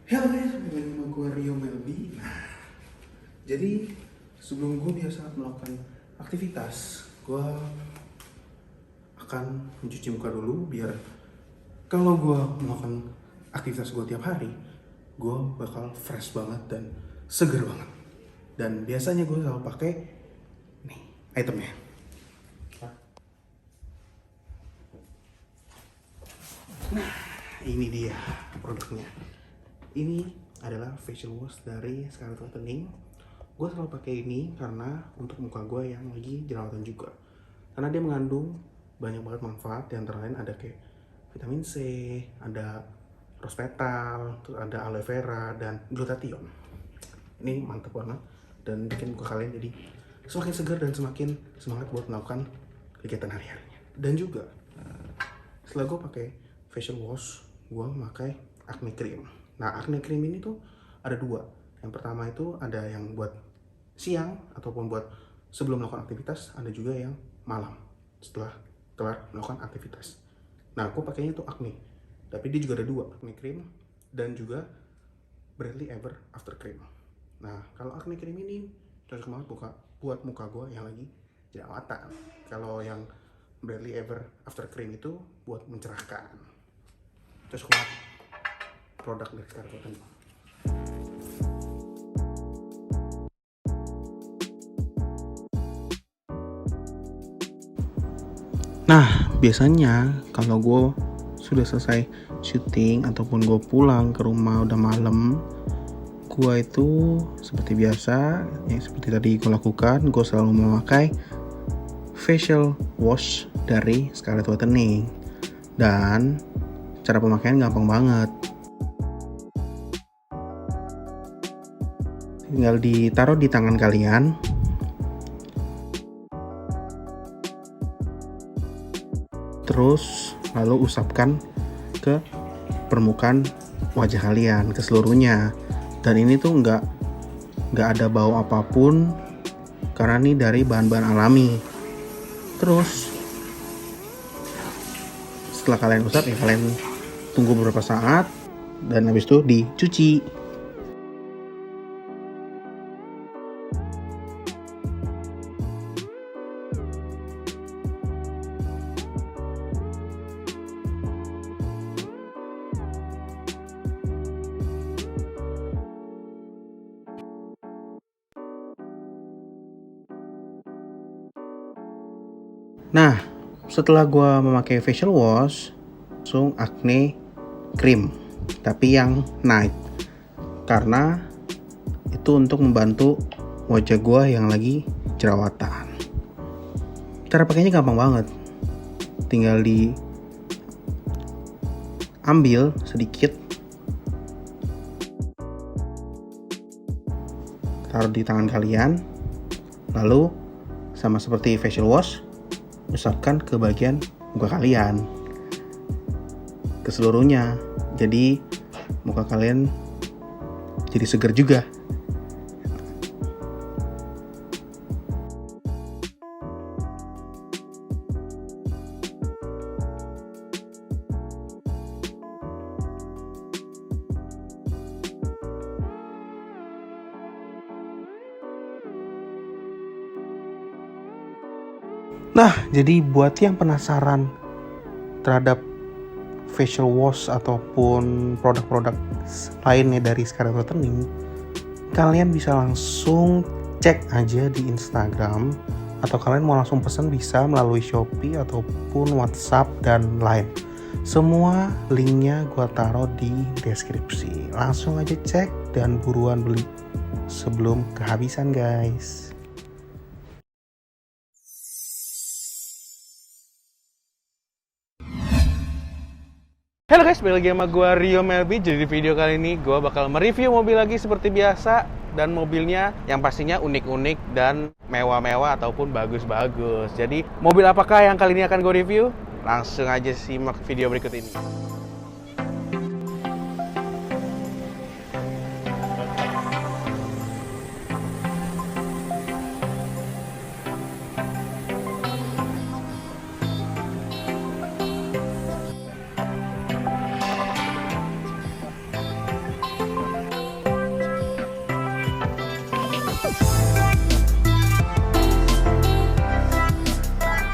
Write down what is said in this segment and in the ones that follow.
Halo guys, balik lagi sama gue Rio Melby. Jadi sebelum gue biasa melakukan aktivitas, gue akan mencuci muka dulu biar kalau gue melakukan aktivitas gue tiap hari, gue bakal fresh banget dan seger banget. Dan biasanya gue selalu pakai nih itemnya. Nah, ini dia produknya. Ini adalah facial wash dari Scarlett Whitening. Gue selalu pakai ini karena untuk muka gue yang lagi jerawatan juga. Karena dia mengandung banyak banget manfaat, di antara lain ada kayak vitamin C, ada rose petal, terus ada aloe vera dan glutathione. Ini mantap banget dan bikin muka kalian jadi semakin segar dan semakin semangat buat melakukan kegiatan hari-harinya. Dan juga setelah gue pakai facial wash, gue memakai acne cream. Nah, acne cream ini tuh ada dua. Yang pertama itu ada yang buat siang ataupun buat sebelum melakukan aktivitas, ada juga yang malam setelah kelar melakukan aktivitas. Nah, aku pakainya tuh acne, tapi dia juga ada dua, acne cream dan juga Bradley Ever After Cream. Nah, kalau acne cream ini cocok banget buat muka gue yang lagi jerawatan. Kalau yang Bradley Ever After Cream itu buat mencerahkan. Cocok banget produk dari Scarlett Whitening. Nah, biasanya kalau gue sudah selesai syuting ataupun gue pulang ke rumah udah malam, gue itu seperti biasa, yang seperti tadi gue lakukan, gue selalu memakai facial wash dari Scarlett Whitening. Dan cara pemakaian gampang banget. Tinggal ditaruh di tangan kalian, terus lalu usapkan ke permukaan wajah kalian, ke seluruhnya. Dan ini tuh nggak ada bau apapun karena ini dari bahan-bahan alami. Terus setelah kalian usap, ya kalian tunggu beberapa saat dan habis itu dicuci. Nah, setelah gue memakai facial wash, langsung acne cream, tapi yang night, karena itu untuk membantu wajah gue yang lagi jerawatan. Cara pakainya gampang banget, tinggal diambil sedikit, taruh di tangan kalian, lalu sama seperti facial wash, usapkan ke bagian muka kalian, ke seluruhnya. Jadi muka kalian jadi segar juga. Nah, jadi buat yang penasaran terhadap facial wash ataupun produk-produk lainnya dari Scarlett Whitening, kalian bisa langsung cek aja di Instagram, atau kalian mau langsung pesan bisa melalui Shopee ataupun WhatsApp dan lain. Semua linknya gue taruh di deskripsi. Langsung aja cek dan buruan beli sebelum kehabisan, guys. Halo guys, balik lagi sama gue Rio Melby. Jadi di video kali ini gue bakal mereview mobil lagi seperti biasa. Dan mobilnya yang pastinya unik-unik dan mewah-mewah ataupun bagus-bagus. Jadi mobil apakah yang kali ini akan gue review? Langsung aja simak video berikut ini.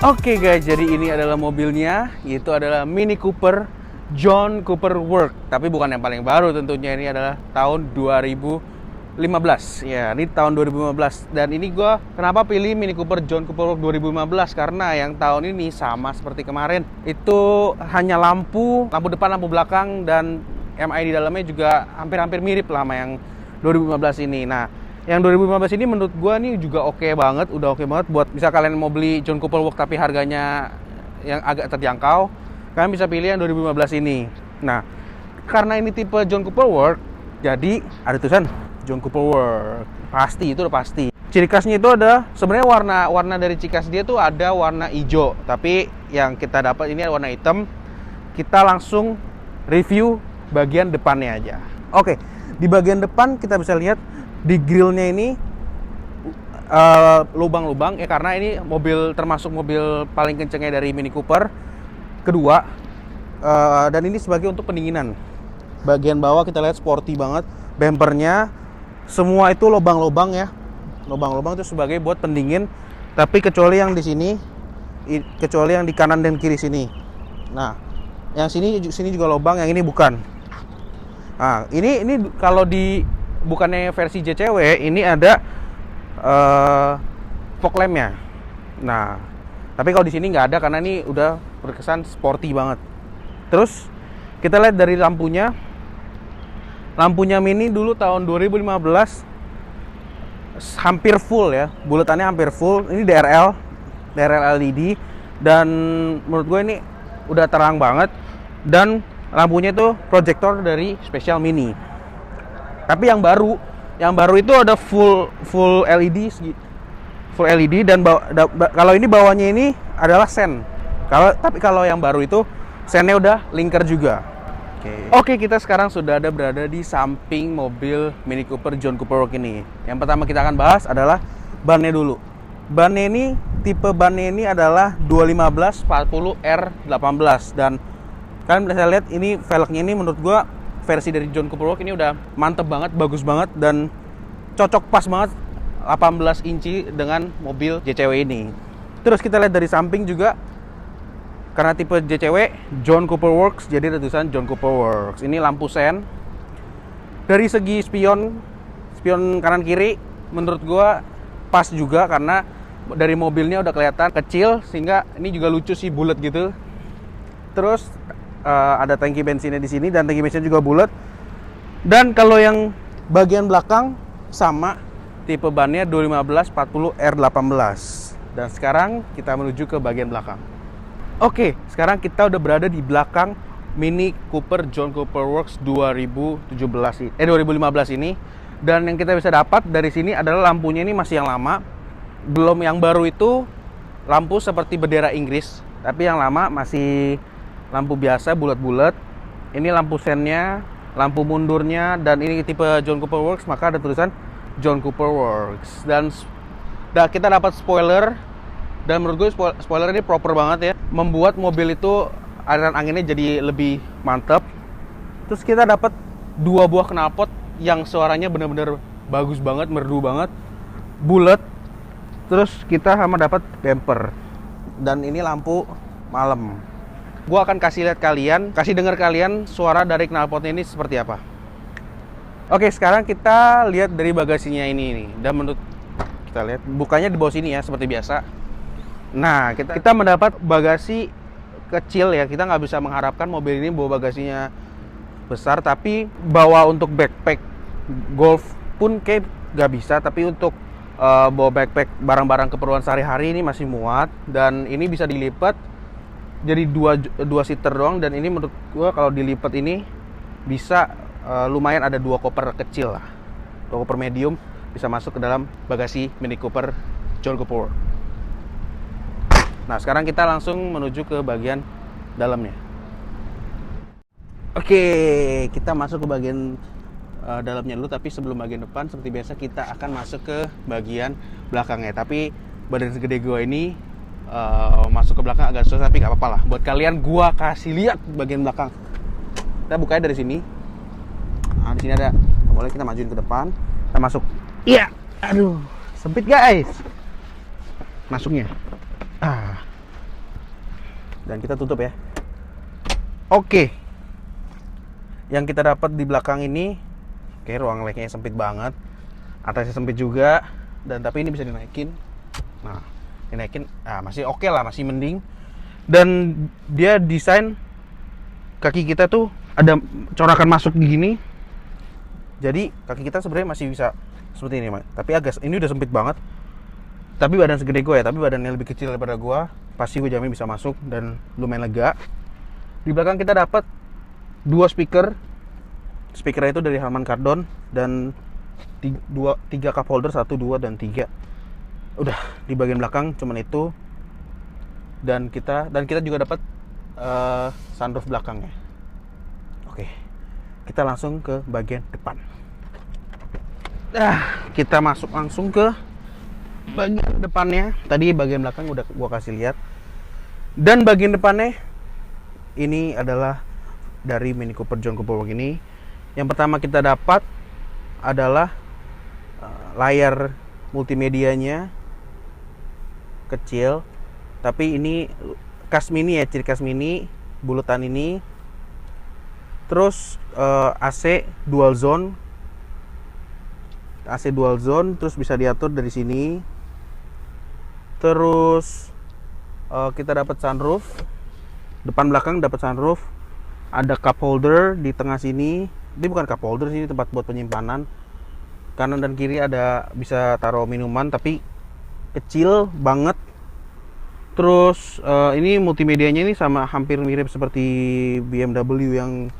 Oke guys, jadi ini adalah mobilnya, yaitu adalah Mini Cooper John Cooper Works. Tapi bukan yang paling baru tentunya, ini adalah tahun 2015. Ya, ini tahun 2015. Dan ini gue kenapa pilih Mini Cooper John Cooper Works 2015? Karena yang tahun ini sama seperti kemarin. Itu hanya lampu depan, lampu belakang, dan MI di dalamnya juga hampir-hampir mirip lah sama yang 2015 ini. Nah, yang 2015 ini menurut gua nih juga oke banget, udah oke banget buat bisa kalian mau beli John Cooper Works tapi harganya yang agak terjangkau, kalian bisa pilih yang 2015 ini. Nah, karena ini tipe John Cooper Works, jadi ada tulisan John Cooper Works. Pasti, itu udah pasti. Ciri khasnya itu ada, sebenarnya warna dari ciri khas dia tuh ada warna hijau, tapi yang kita dapat ini warna hitam. Kita langsung review bagian depannya aja. Oke, di bagian depan kita bisa lihat di grillnya ini lubang-lubang ya, karena ini mobil termasuk mobil paling kencengnya dari Mini Cooper kedua, dan ini sebagai untuk pendinginan. Bagian bawah kita lihat sporty banget, bumpernya semua itu lubang-lubang ya, lubang-lubang itu sebagai buat pendingin, tapi kecuali yang di sini, kecuali yang di kanan dan kiri sini. Nah, yang sini juga lubang, yang ini bukan. Nah, ini kalau di bukannya versi JCW, ini ada fog lampnya. Nah, tapi kalau di sini nggak ada karena ini udah berkesan sporty banget. Terus kita lihat dari lampunya. Lampunya Mini dulu tahun 2015 hampir full ya, buletannya hampir full. Ini DRL LED, dan menurut gue ini udah terang banget, dan lampunya itu proyektor dari Special Mini. Tapi yang baru itu ada full LED, dan kalau ini bawahnya ini adalah sen. Tapi kalau yang baru itu sennya udah linker juga. Oke, kita sekarang sudah berada di samping mobil Mini Cooper John Cooper Works ini. Yang pertama kita akan bahas adalah bannya dulu. Bannya ini, tipe bannya ini adalah 215 40 R18, dan kalian bisa lihat ini velgnya ini menurut gua versi dari John Cooper Works ini udah mantep banget, bagus banget, dan cocok pas banget 18 inci dengan mobil JCW ini. Terus kita lihat dari samping juga, karena tipe JCW John Cooper Works, jadi ada tulisan John Cooper Works. Ini lampu sen. Dari segi spion kanan kiri menurut gua pas juga, karena dari mobilnya udah kelihatan kecil, sehingga ini juga lucu sih, bulat gitu. Terus ada tangki bensinnya di sini, dan tangki bensinnya juga bulat. Dan kalau yang bagian belakang sama, tipe bannya 215 40 R18. Dan sekarang kita menuju ke bagian belakang. Oke, sekarang kita udah berada di belakang Mini Cooper John Cooper Works 2015 ini. Dan yang kita bisa dapat dari sini adalah lampunya ini masih yang lama. Belum yang baru itu lampu seperti bendera Inggris, tapi yang lama masih lampu biasa bulat-bulat. Ini lampu sennya, lampu mundurnya, dan ini tipe John Cooper Works, maka ada tulisan John Cooper Works. Dan kita dapat spoiler, dan menurut gue spoiler ini proper banget ya, membuat mobil itu aliran anginnya jadi lebih mantap. Terus kita dapat 2 buah knalpot yang suaranya benar-benar bagus banget, merdu banget, bulat. Terus kita sama dapat bumper, dan ini lampu malam. Gua akan kasih dengar kalian suara dari knalpotnya ini seperti apa. Oke, sekarang kita lihat dari bagasinya ini. Dan menurut kita lihat, bukanya di bawah sini ya, seperti biasa. Nah, kita mendapat bagasi kecil ya. Kita nggak bisa mengharapkan mobil ini bawa bagasinya besar, tapi bawa untuk backpack golf pun kayak nggak bisa. Tapi untuk bawa backpack barang-barang keperluan sehari-hari ini masih muat. Dan ini bisa dilipat jadi dua seater doang, dan ini menurut gua kalau dilipat ini bisa lumayan, ada 2 koper kecil lah, 2 koper medium bisa masuk ke dalam bagasi Mini Cooper John Cooper. Nah, sekarang kita langsung menuju ke bagian dalamnya. Oke, kita masuk ke bagian dalamnya dulu, tapi sebelum bagian depan seperti biasa kita akan masuk ke bagian belakangnya. Tapi badan segede gua ini masuk ke belakang agak susah, tapi nggak apa-apa lah. Buat kalian, gua kasih lihat bagian belakang. Kita bukanya dari sini. Nah, di sini ada. Boleh kita majuin ke depan. Kita masuk. Iya. Aduh, sempit guys. Masuknya. dan kita tutup ya. Oke. Yang kita dapat di belakang ini, oke, ruang leknya sempit banget, atasnya sempit juga, dan tapi ini bisa dinaikin. Nah, dinaikin, masih oke lah, masih mending. Dan dia desain kaki kita tuh ada corakan masuk begini. Jadi kaki kita sebenarnya masih bisa seperti ini, tapi ini udah sempit banget. Tapi badan segede gue ya, tapi badannya lebih kecil daripada gue, pasti gue jamin bisa masuk dan lumayan lega. Di belakang kita dapat 2 speaker. Speakernya itu dari Harman Kardon dan 3 cup holder, 1, 2, dan 3. Udah di bagian belakang cuman itu. Dan kita juga dapat sunroof belakangnya. Oke. Kita langsung ke bagian depan. Kita masuk langsung ke bagian depannya. Tadi bagian belakang udah gua kasih lihat. Dan bagian depannya ini adalah dari Mini Cooper John Cooper ini. Yang pertama kita dapat adalah layar multimedianya kecil, tapi ini khas Mini ya, ciri khas Mini, bulutan ini. Terus AC dual zone, terus bisa diatur dari sini. Terus kita dapat sunroof, depan belakang dapat sunroof. Ada cup holder di tengah sini. Ini bukan cup holder sih, tempat buat penyimpanan. Kanan dan kiri ada bisa taruh minuman, tapi kecil banget. Terus ini multimedianya ini sama hampir mirip seperti BMW yang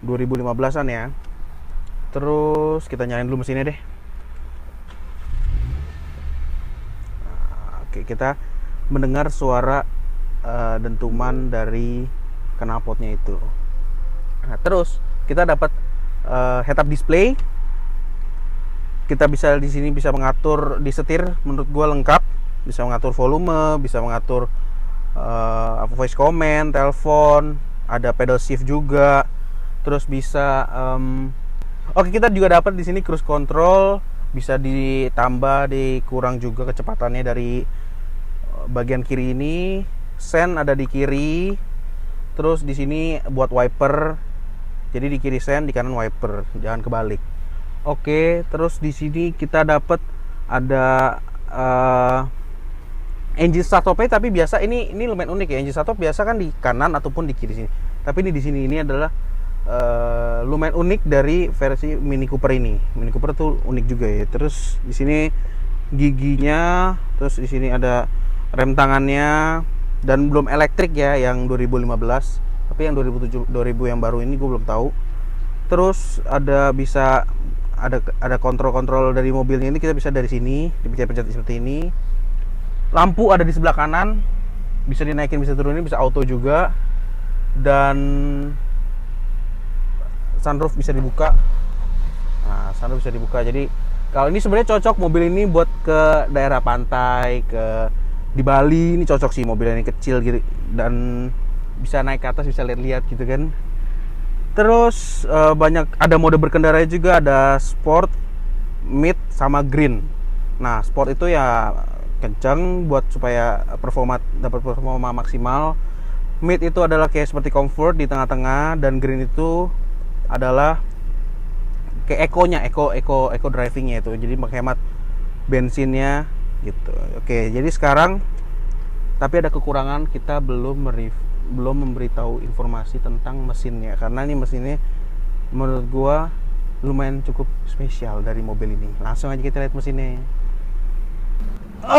2015-an ya. Terus kita nyalain dulu mesinnya deh. Oke, kita mendengar suara dentuman dari knalpotnya itu. Nah, terus kita dapat head-up display. Kita bisa di sini bisa mengatur di setir, menurut gua lengkap. Bisa mengatur volume, bisa mengatur voice command, telepon, ada pedal shift juga. Terus bisa oke, kita juga dapat di sini cruise control, bisa ditambah, dikurang juga kecepatannya dari bagian kiri ini. Sen ada di kiri. Terus di sini buat wiper. Jadi di kiri sen, di kanan wiper, jangan kebalik. Oke, terus di sini kita dapat ada engine start stop, tapi biasa ini lumayan unik ya. Engine start stop biasa kan di kanan ataupun di kiri sini. Tapi ini di sini ini adalah lumayan unik dari versi Mini Cooper ini. Mini Cooper tuh unik juga ya. Terus di sini giginya, terus di sini ada rem tangannya, dan belum elektrik ya yang 2015. Tapi yang 2007 2000 yang baru ini gue belum tahu. Terus ada kontrol dari mobilnya ini, kita bisa dari sini dipencet-pencet seperti ini. Lampu ada di sebelah kanan, bisa dinaikin bisa turunin, bisa auto juga. Dan sunroof bisa dibuka. Nah, sunroof bisa dibuka. Jadi kalau ini sebenarnya cocok mobil ini buat ke daerah pantai, di Bali ini cocok sih, mobil ini kecil gitu dan bisa naik ke atas, bisa lihat-lihat gitu kan. Terus banyak ada mode berkendara juga, ada sport, mid, sama green. Nah, sport itu ya kencang buat supaya dapat performa maksimal. Mid itu adalah kayak seperti comfort di tengah-tengah, dan green itu adalah kayak eco drivingnya itu, jadi menghemat bensinnya gitu. Oke, jadi sekarang tapi ada kekurangan, kita belum memberitahu informasi tentang mesinnya, karena ini mesinnya menurut gua lumayan cukup spesial dari mobil ini. Langsung aja kita lihat mesinnya.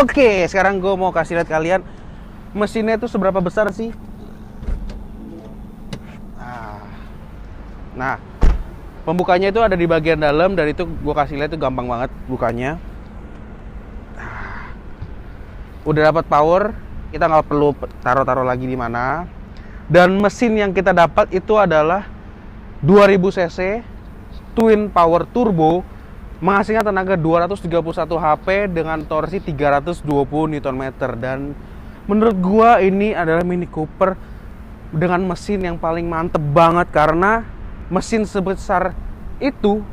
Oke, sekarang gua mau kasih lihat kalian mesinnya itu seberapa besar sih. Nah, pembukanya itu ada di bagian dalam, dan itu gue kasih lihat itu gampang banget bukanya. Udah dapat power, kita nggak perlu taruh lagi di mana. Dan mesin yang kita dapat itu adalah 2000 cc twin power turbo, menghasilkan tenaga 231 HP dengan torsi 320 Nm. Dan menurut gue ini adalah Mini Cooper dengan mesin yang paling mantep banget, karena mesin sebesar itu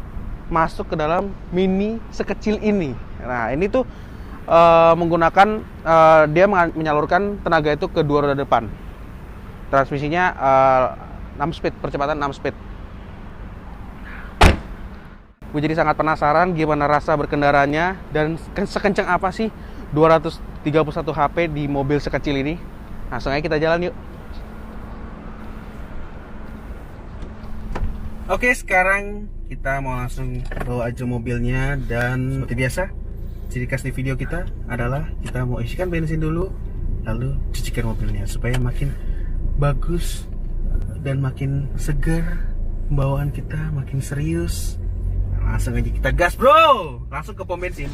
masuk ke dalam Mini sekecil ini. Nah, ini tuh menggunakan dia menyalurkan tenaga itu ke dua roda depan. Transmisinya 6 speed, percepatan 6 speed. Gue jadi sangat penasaran gimana rasa berkendaranya dan sekencang apa sih 231 HP di mobil sekecil ini. Langsung aja kita jalan yuk. Oke, sekarang kita mau langsung bawa aja mobilnya. Dan seperti biasa, ciri khas di video kita adalah kita mau isikan bensin dulu, lalu cucikan mobilnya supaya makin bagus dan makin segar, pembawaan kita makin serius. Langsung aja kita gas bro, langsung ke pom bensin.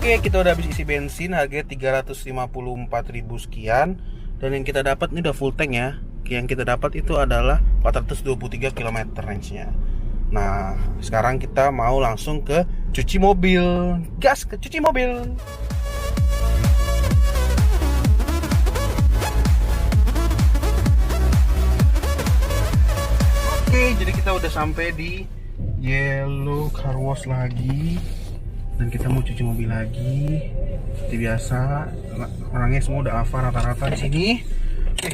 Oke, kita udah habis isi bensin, harga 354.000 sekian. Dan yang kita dapat ini udah full tank ya. Yang kita dapat itu adalah 423 km range-nya. Nah, sekarang kita mau langsung ke cuci mobil. Gas ke cuci mobil. Oke, jadi kita udah sampai di Yellow Car Wash lagi. Dan kita mau cuci mobil lagi. Seperti biasa, orangnya semua udah hafal rata-rata di sini. Oke,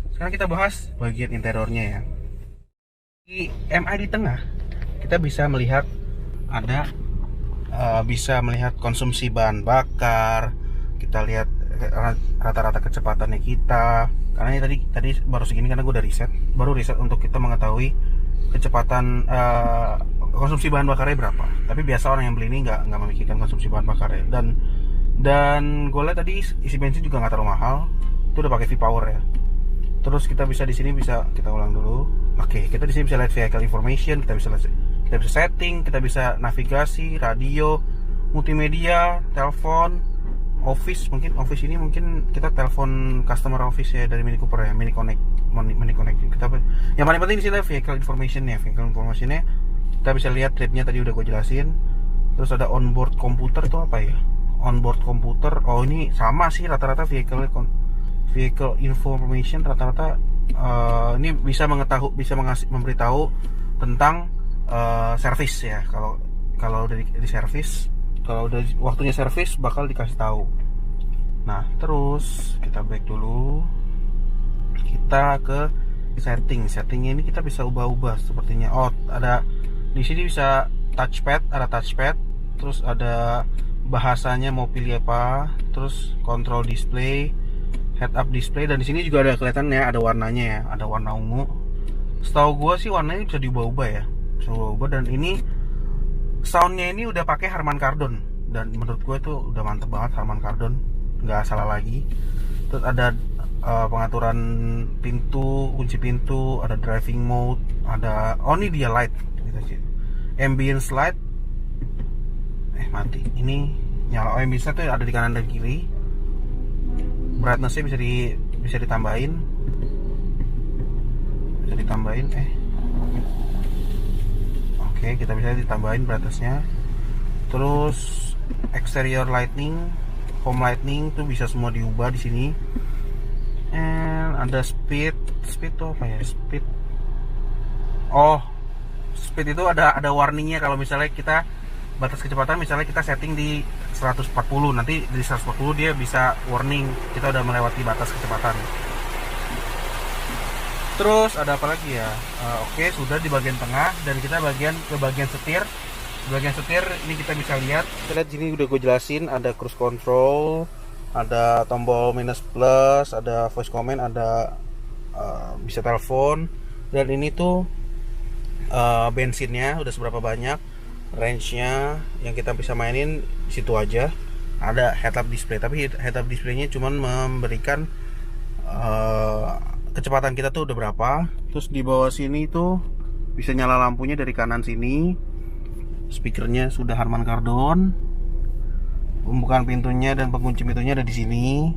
sekarang kita bahas bagian interiornya ya. Di MI di tengah, kita bisa melihat ada konsumsi bahan bakar. Kita lihat rata-rata kecepatannya kita. Karena ini tadi baru segini karena gue udah baru riset untuk kita mengetahui kecepatan konsumsi bahan bakarnya berapa. Tapi biasa orang yang beli ini nggak memikirkan konsumsi bahan bakarnya. Dan gue lihat tadi isi bensin juga nggak terlalu mahal. Itu udah pakai V-Power ya. Terus kita bisa di sini kita ulang dulu. Oke, kita di sini bisa lihat vehicle information, kita bisa setting, kita bisa navigasi, radio, multimedia, telepon, office ini mungkin kita telepon customer office ya dari Mini Cooper ya, Mini Connect. Kita yang paling penting di sini vehicle informationnya kita bisa lihat tripnya tadi udah gue jelasin. Terus ada onboard komputer itu apa ya? Onboard komputer, oh ini sama sih rata-rata vehicle information rata-rata ini bisa memberitahu tentang servis ya. Kalau udah di servis, kalau udah waktunya servis bakal dikasih tahu. Nah, terus kita break dulu. Kita ke settingnya ini kita bisa ubah-ubah sepertinya. Oh, ada di sini bisa touchpad, terus ada bahasanya mau pilih apa, terus control display, head up display, dan di sini juga ada kelihatan ya, ada warnanya ya, ada warna ungu. Setahu gue sih warnanya bisa diubah-ubah ya, dan ini soundnya ini udah pakai Harman Kardon, dan menurut gue itu udah mantep banget Harman Kardon, nggak salah lagi. Terus ada pengaturan kunci pintu, ada driving mode, ada ini dia light, ambience light, mati. Ini nyala ambience light tuh ada di kanan dan kiri. Brightness-nya bisa ditambahin. Oke, kita bisa ditambahin brightness-nya. Terus exterior lighting, home lighting tuh bisa semua diubah di sini. And ada speed tuh apa ya? Speed itu ada warningnya kalau misalnya kita batas kecepatan, misalnya kita setting di 140, nanti dari 140 dia bisa warning kita udah melewati batas kecepatan. Terus ada apa lagi ya? Oke, sudah di bagian tengah, dan kita ke bagian setir. Bagian setir ini kita bisa lihat. Kita lihat sini udah gue jelasin, ada cruise control, ada tombol minus plus, ada voice command, ada bisa telepon, dan ini tuh bensinnya udah seberapa banyak, range-nya yang kita bisa mainin di situ aja. ada head up display, tapi head up displaynya cuman memberikan kecepatan kita tuh udah berapa. Terus di bawah sini tuh bisa nyala lampunya dari kanan sini. Speakernya sudah Harman Kardon. Pembukaan pintunya dan pengunci pintunya ada di sini.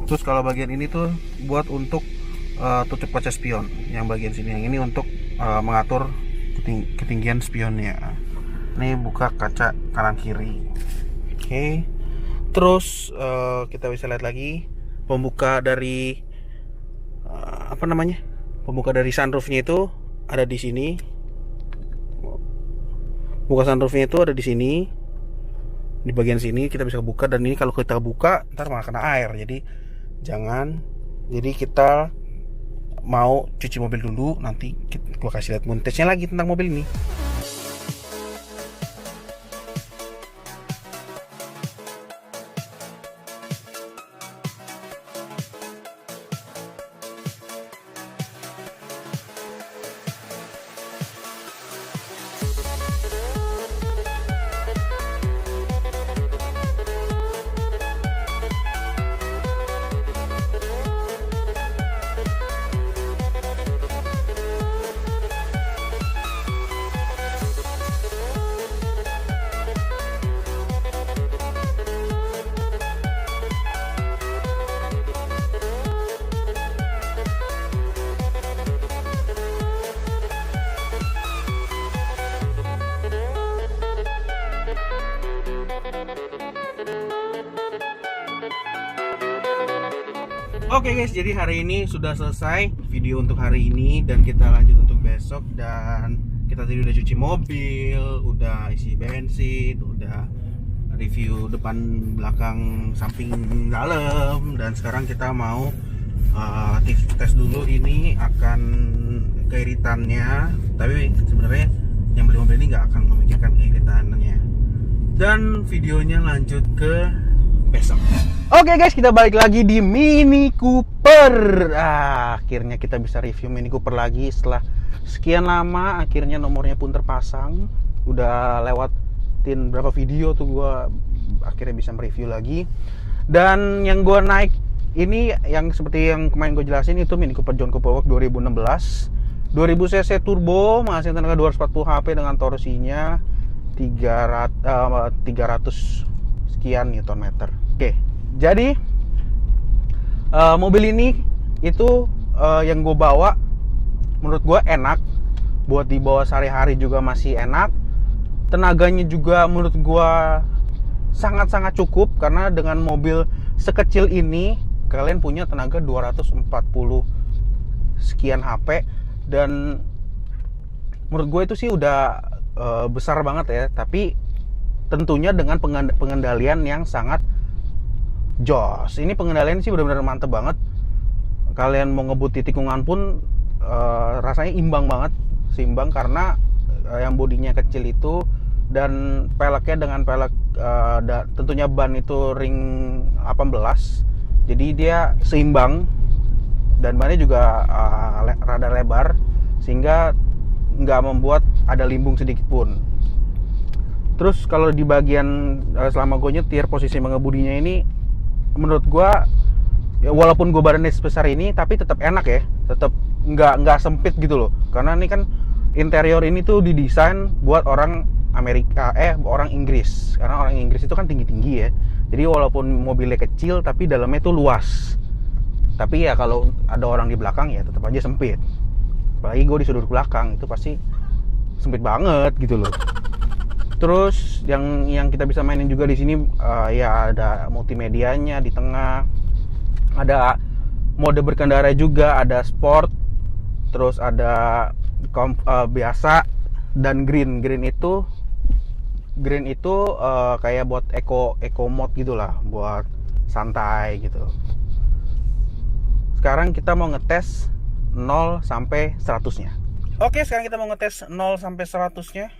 Terus kalau bagian ini tuh buat untuk tutup kaca spion. Yang bagian sini, yang ini untuk mengatur ketinggian spionnya. Ini buka kaca kanan kiri. Oke. Terus kita bisa lihat lagi pembuka dari pembuka dari sunroofnya itu ada di sini. Buka sunroofnya itu ada di sini. Di bagian sini kita bisa buka, dan ini kalau kita buka ntar malah kena air. Jadi jangan. Jadi kita mau cuci mobil dulu, nanti gua kasih lihat montage-nya lagi tentang mobil ini. Oke guys, jadi hari ini sudah selesai video untuk hari ini, dan kita lanjut untuk besok. Dan kita tadi udah cuci mobil, udah isi bensin, udah review depan, belakang, samping, dalam, dan sekarang kita mau tes dulu ini akan keiritannya. Tapi sebenarnya yang beli mobil ini nggak akan memikirkan keiritannya, dan videonya lanjut ke besok. Oke guys, kita balik lagi di Mini Cooper. Akhirnya kita bisa review Mini Cooper lagi setelah sekian lama. Akhirnya nomornya pun terpasang. Udah lewatin berapa video tuh gue akhirnya bisa mereview lagi. Dan yang gue naik ini, yang seperti yang kemarin gue jelasin, itu Mini Cooper John Cooper Works 2016, 2000 cc turbo, menghasilkan tenaga 240 HP dengan torsinya 300 sekian Nm. Oke, jadi mobil ini itu yang gue bawa, menurut gue enak buat dibawa sehari-hari, juga masih enak. Tenaganya juga menurut gue sangat-sangat cukup, karena dengan mobil sekecil ini kalian punya tenaga 240 sekian HP, dan menurut gue itu sih udah besar banget ya. Tapi tentunya dengan pengendalian yang sangat jos. Ini pengendalian sih benar-benar mantep banget. Kalian mau ngebut di tikungan pun rasanya imbang banget, seimbang, karena yang bodinya kecil itu, dan peleknya dengan pelek tentunya ban itu ring 18, jadi dia seimbang, dan bannya juga rada lebar sehingga nggak membuat ada limbung sedikit pun. Terus kalau di bagian selama gue nyetir, posisi mengebudinya ini menurut gue ya, walaupun gue badannya sebesar ini tapi tetap enak ya, tetap nggak sempit gitu loh. Karena ini kan interior ini tuh didesain buat orang Amerika, orang Inggris. Karena orang Inggris itu kan tinggi-tinggi ya. Jadi walaupun mobilnya kecil tapi dalamnya tuh luas. Tapi ya kalau ada orang di belakang ya tetap aja sempit. Apalagi gue di sudut belakang, itu pasti sempit banget gitu loh. Terus yang kita bisa mainin juga di sini ya ada multimedianya di tengah, ada mode berkendara juga, ada sport, terus ada biasa, dan green itu kayak buat eco mode gitulah, buat santai gitu. Sekarang kita mau ngetes 0 sampai 100-nya. Oke, sekarang kita mau ngetes 0 sampai 100-nya.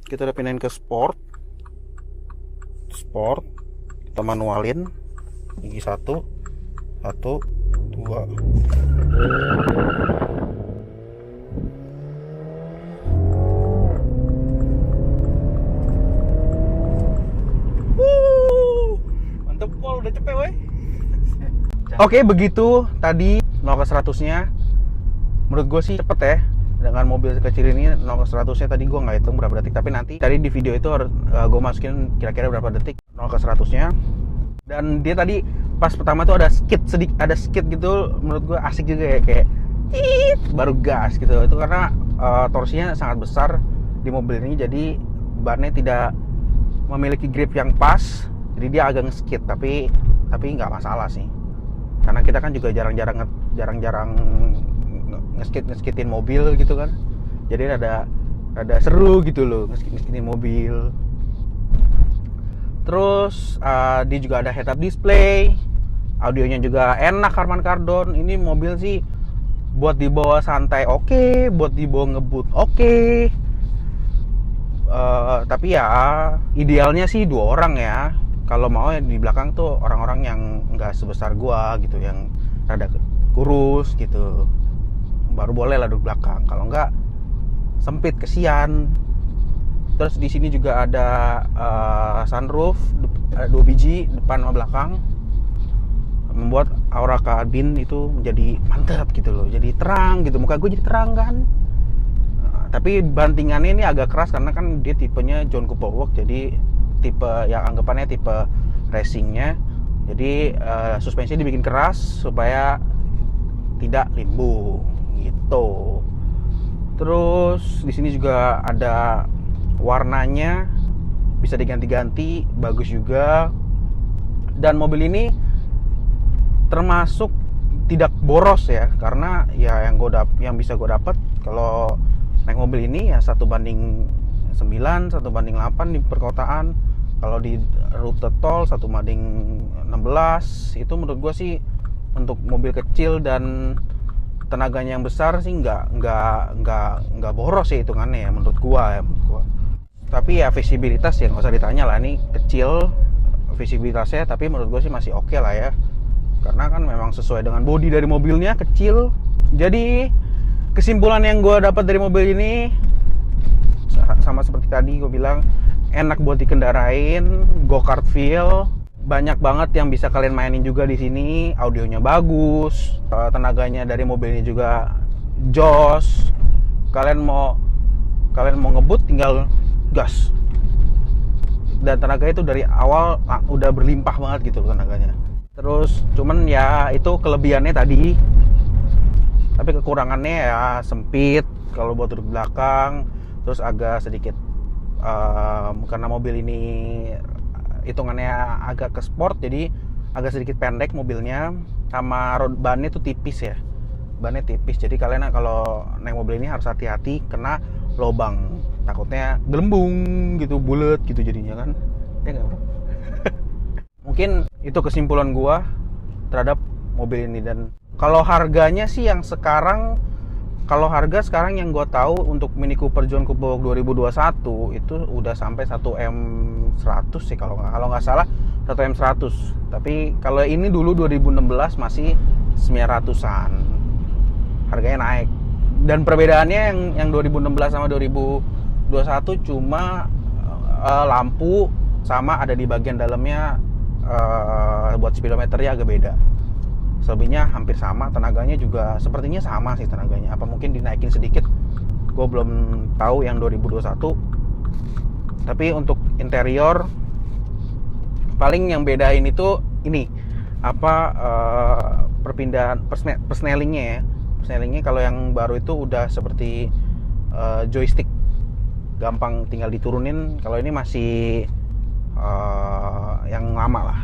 Kita udah pindahin ke sport, kita manualin gigi 1, 2. Oke, begitu tadi 0 ke 100-nya. Menurut gue sih cepet ya. Dengan mobil sekecil ini 0 ke 100-nya tadi gue nggak hitung berapa detik. Tapi nanti tadi di video itu harus gue masukin kira-kira berapa detik 0 ke 100-nya. Dan dia tadi pas pertama tuh ada skid gitu. Menurut gue asik juga ya, kayak baru gas gitu. Itu karena torsinya sangat besar di mobil ini, jadi bannya tidak memiliki grip yang pas. Jadi dia agak nge-skid, tapi nggak masalah sih. Karena kita kan juga jarang-jarang nge-skidin mobil gitu kan. Jadi ada seru gitu loh nge-skidin mobil. Terus dia juga ada head-up display. Audionya juga enak, Harman Kardon. Ini mobil sih buat dibawa santai oke, buat dibawa ngebut oke. Tapi ya idealnya sih 2 orang ya. Kalau mau ya di belakang tuh orang-orang yang nggak sebesar gua gitu, yang rada kurus gitu, baru boleh lah duduk belakang. Kalau nggak sempit, kesian. Terus di sini juga ada sunroof 2 biji, depan sama belakang, membuat aura kabin itu menjadi mantap gitu loh, jadi terang gitu, muka gue jadi terang kan. Tapi bantingannya ini agak keras karena kan dia tipenya John Cooper Works, jadi tipe yang anggapannya tipe racingnya. Jadi suspensi dibikin keras supaya tidak limbung gitu. Terus di sini juga ada warnanya, bisa diganti-ganti, bagus juga. Dan mobil ini termasuk tidak boros ya, karena ya yang bisa gue dapat kalau naik mobil ini ya 1:9, 1:8 di perkotaan. Kalau di rute tol 1:16. Itu menurut gue sih untuk mobil kecil dan tenaganya yang besar sih nggak boros sih hitungannya ya menurut gua. Tapi ya visibilitas ya nggak usah ditanya lah, ini kecil visibilitasnya, tapi menurut gua sih masih oke lah ya, karena kan memang sesuai dengan bodi dari mobilnya, kecil. Jadi kesimpulan yang gua dapat dari mobil ini sama seperti tadi gua bilang, enak buat dikendarain, go-kart feel. Banyak banget yang bisa kalian mainin juga di sini. Audionya bagus, tenaganya dari mobil ini juga jos. Kalian mau ngebut tinggal gas. Dan tenaga itu dari awal udah berlimpah banget gitu loh tenaganya. Terus cuman ya itu kelebihannya tadi. Tapi kekurangannya ya sempit kalau buat duduk belakang. Terus agak sedikit karena mobil ini hitungannya agak ke sport, jadi agak sedikit pendek mobilnya. Sama bannya tuh tipis ya, bannya tipis, jadi kalian kalau naik mobil ini harus hati-hati kena lobang, takutnya gelembung gitu, bulet gitu jadinya kan ya nggak bro? Mungkin itu kesimpulan gua terhadap mobil ini. Dan kalau harganya sih yang sekarang, kalau harga sekarang yang gue tahu untuk Mini Cooper John Cooper 2021 itu udah sampai 1M100 sih kalau nggak salah, 1M100. Tapi kalau ini dulu 2016 masih 900-an. Harganya naik. Dan perbedaannya yang 2016 sama 2021 cuma lampu sama ada di bagian dalamnya buat speedometernya agak beda. Selebihnya hampir sama, tenaganya juga sepertinya sama sih tenaganya. Apa mungkin dinaikin sedikit, gue belum tahu yang 2021. Tapi untuk interior paling yang bedain itu ini perpindahan persnelingnya ya. Persnelingnya kalau yang baru itu udah seperti joystick, gampang tinggal diturunin. Kalau ini masih yang lama lah.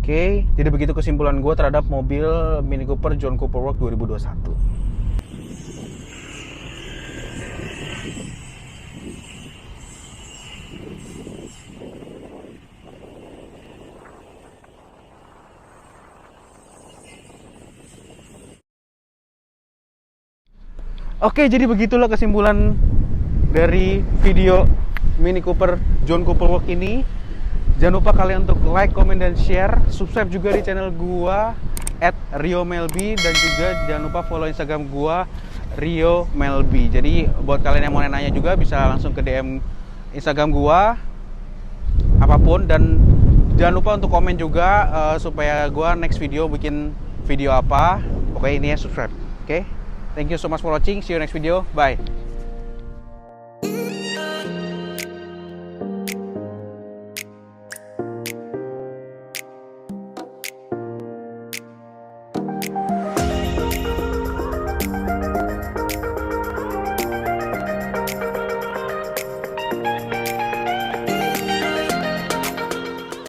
Oke, jadi begitu kesimpulan gue terhadap mobil Mini Cooper John Cooper Works 2021. Oke, jadi begitulah kesimpulan dari video Mini Cooper John Cooper Works ini. Jangan lupa kalian untuk like, comment, dan share. Subscribe juga di channel gua @RioMelby, dan juga jangan lupa follow Instagram gua RioMelby. Jadi buat kalian yang mau nanya juga bisa langsung ke DM Instagram gua apapun. Dan Jangan lupa untuk komen juga supaya gue next video bikin video apa. Pokoknya ini ya, subscribe. Oke? Thank you so much for watching. See you next video. Bye.